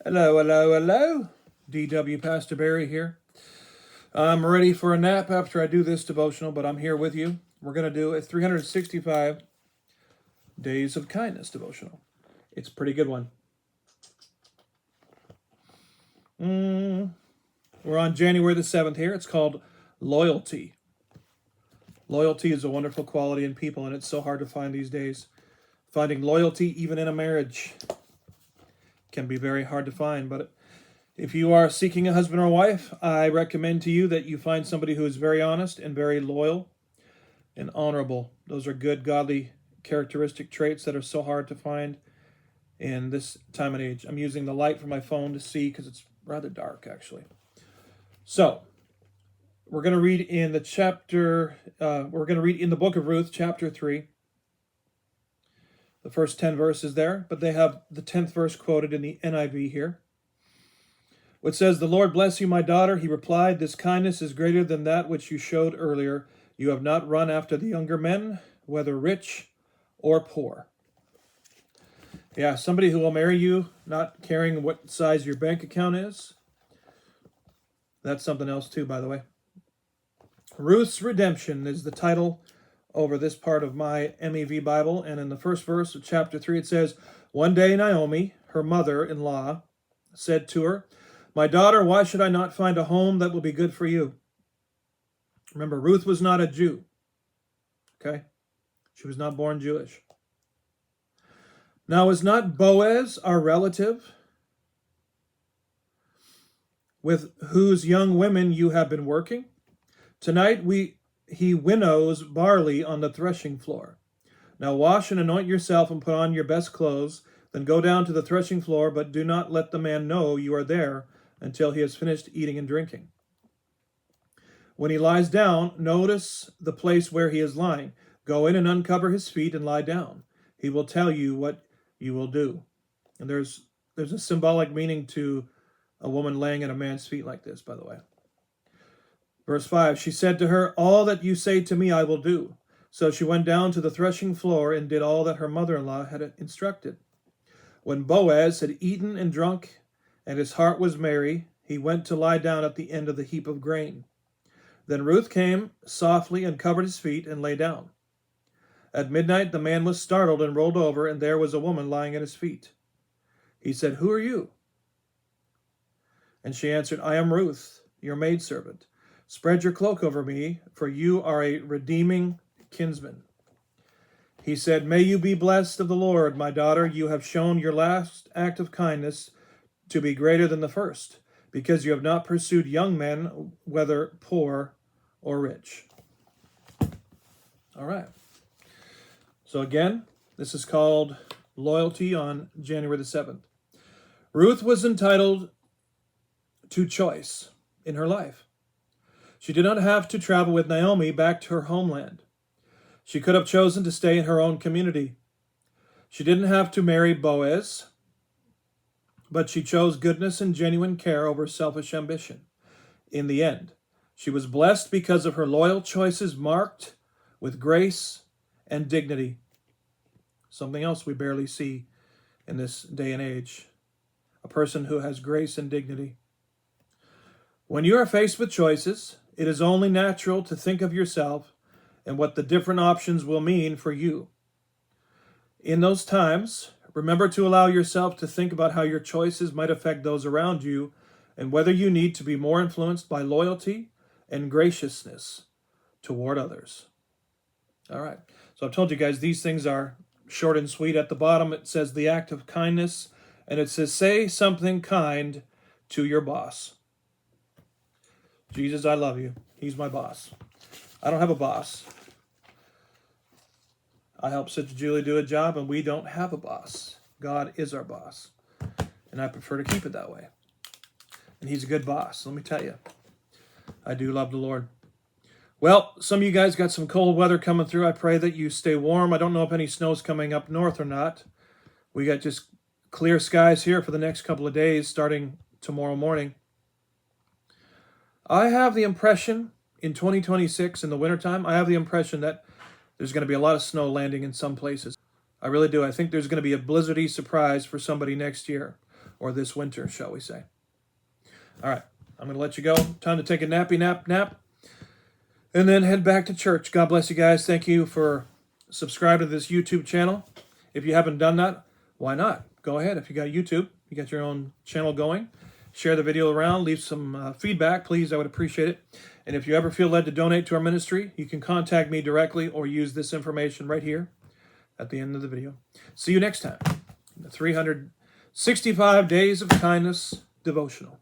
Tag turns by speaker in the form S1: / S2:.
S1: Hello, hello, hello. DW Pastor Barry here. I'm ready for a nap after I do this devotional, but I'm here with you. We're going to do a 365 Days of Kindness devotional. It's a pretty good one. We're on January the 7th here. It's called Loyalty. Loyalty is a wonderful quality in people, and it's so hard to find these days. Finding loyalty, even in a marriage, can be very hard to find, but if you are seeking a husband or wife, I recommend to you that you find somebody who is very honest and very loyal and honorable. Those are good, godly characteristic traits that are so hard to find in this time and age. I'm using the light from my phone to see because it's rather dark, actually. So, we're going to read in the book of Ruth, chapter 3. The first 10 verses there, but they have the 10th verse quoted in the NIV here, which says, "The Lord bless you, my daughter." He replied, "This kindness is greater than that which you showed earlier. You have not run after the younger men, whether rich or poor." Yeah, somebody who will marry you, not caring what size your bank account is. That's something else too, by the way. Ruth's Redemption is the title over this part of my MEV Bible, and in the first verse of chapter 3 it says, "One day Naomi, her mother-in-law, said to her, 'My daughter, why should I not find a home that will be good for you?'" Remember, Ruth was not a Jew. Okay? She was not born Jewish. "Now is not Boaz our relative, with whose young women you have been working? Tonight he winnows barley on the threshing floor. Now wash and anoint yourself and put on your best clothes. Then go down to the threshing floor, but do not let the man know you are there until he has finished eating and drinking. When he lies down, notice the place where he is lying. Go in and uncover his feet and lie down. He will tell you what you will do." And there's a symbolic meaning to a woman laying at a man's feet like this, by the way. Verse 5, "She said to her, 'All that you say to me I will do.' So she went down to the threshing floor and did all that her mother-in-law had instructed. When Boaz had eaten and drunk, and his heart was merry, he went to lie down at the end of the heap of grain. Then Ruth came softly and covered his feet and lay down. At midnight the man was startled and rolled over, and there was a woman lying at his feet. He said, 'Who are you?' And she answered, 'I am Ruth, your maidservant. Spread your cloak over me, for you are a redeeming kinsman.' He said, 'May you be blessed of the Lord, my daughter. You have shown your last act of kindness to be greater than the first, because you have not pursued young men, whether poor or rich.'" All right. So again, this is called Loyalty on January the 7th. Ruth was entitled to choice in her life. She did not have to travel with Naomi back to her homeland. She could have chosen to stay in her own community. She didn't have to marry Boaz, but she chose goodness and genuine care over selfish ambition. In the end, she was blessed because of her loyal choices marked with grace and dignity. Something else we barely see in this day and age. A person who has grace and dignity. When you are faced with choices, it is only natural to think of yourself and what the different options will mean for you. In those times, remember to allow yourself to think about how your choices might affect those around you and whether you need to be more influenced by loyalty and graciousness toward others. All right. So I've told you guys these things are short and sweet. At the bottom it says the act of kindness, and it says say something kind to your boss. Jesus, I love you. He's my boss. I don't have a boss. I help Sister Julie do a job, and we don't have a boss. God is our boss, and I prefer to keep it that way. And he's a good boss, let me tell you. I do love the Lord. Well, some of you guys got some cold weather coming through. I pray that you stay warm. I don't know if any snow's coming up north or not. We got just clear skies here for the next couple of days, starting tomorrow morning. I have the impression in 2026, in the wintertime, I have the impression that there's going to be a lot of snow landing in some places. I really do. I think there's going to be a blizzardy surprise for somebody next year. or this winter, shall we say. All right, I'm going to let you go. Time to take a nappy nap, and then head back to church. God bless you guys. Thank you for subscribing to this YouTube channel. If you haven't done that, why not? Go ahead. If you got YouTube, you got your own channel going, share the video around, leave some feedback, please. I would appreciate it. And if you ever feel led to donate to our ministry, you can contact me directly or use this information right here at the end of the video. See you next time in the 365 Days of Kindness Devotional.